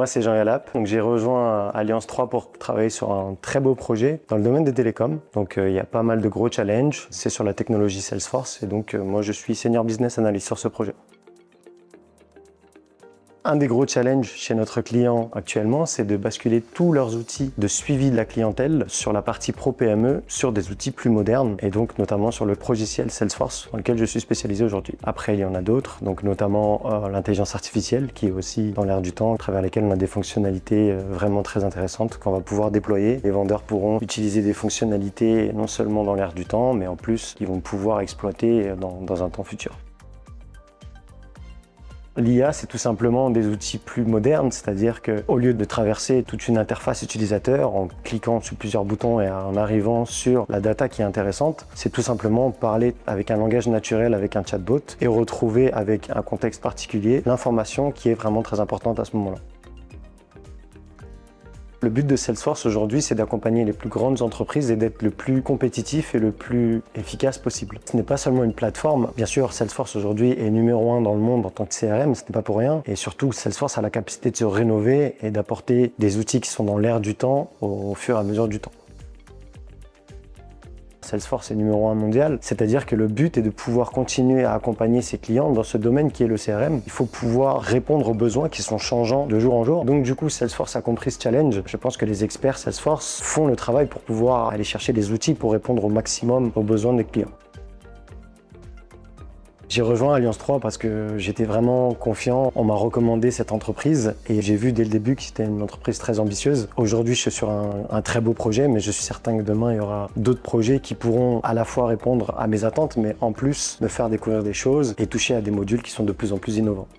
Moi, c'est Jean Yalap. Donc, j'ai rejoint Alliance 3 pour travailler sur un très beau projet dans le domaine des télécoms. Donc, il y a pas mal de gros challenges. C'est sur la technologie Salesforce. Et donc, moi, je suis Senior Business Analyst sur ce projet. Un des gros challenges chez notre client actuellement, c'est de basculer tous leurs outils de suivi de la clientèle sur la partie Pro PME, sur des outils plus modernes, et donc notamment sur le logiciel Salesforce, dans lequel je suis spécialisé aujourd'hui. Après, il y en a d'autres, donc notamment l'intelligence artificielle, qui est aussi dans l'air du temps, à travers lesquelles on a des fonctionnalités vraiment très intéressantes qu'on va pouvoir déployer. Les vendeurs pourront utiliser des fonctionnalités non seulement dans l'air du temps, mais en plus, ils vont pouvoir exploiter dans un temps futur. L'IA, c'est tout simplement des outils plus modernes, c'est-à-dire qu'au lieu de traverser toute une interface utilisateur en cliquant sur plusieurs boutons et en arrivant sur la data qui est intéressante, c'est tout simplement parler avec un langage naturel, avec un chatbot, et retrouver avec un contexte particulier l'information qui est vraiment très importante à ce moment-là. Le but de Salesforce aujourd'hui, c'est d'accompagner les plus grandes entreprises et d'être le plus compétitif et le plus efficace possible. Ce n'est pas seulement une plateforme. Bien sûr, Salesforce aujourd'hui est numéro 1 dans le monde en tant que CRM, ce n'est pas pour rien. Et surtout, Salesforce a la capacité de se rénover et d'apporter des outils qui sont dans l'air du temps au fur et à mesure du temps. Salesforce est numéro 1 mondial, c'est-à-dire que le but est de pouvoir continuer à accompagner ses clients dans ce domaine qui est le CRM. Il faut pouvoir répondre aux besoins qui sont changeants de jour en jour. Donc du coup, Salesforce a compris ce challenge. Je pense que les experts Salesforce font le travail pour pouvoir aller chercher des outils pour répondre au maximum aux besoins des clients. J'ai rejoint Alliance 3 parce que j'étais vraiment confiant. On m'a recommandé cette entreprise et j'ai vu dès le début que c'était une entreprise très ambitieuse. Aujourd'hui, je suis sur un très beau projet, mais je suis certain que demain, il y aura d'autres projets qui pourront à la fois répondre à mes attentes, mais en plus me faire découvrir des choses et toucher à des modules qui sont de plus en plus innovants.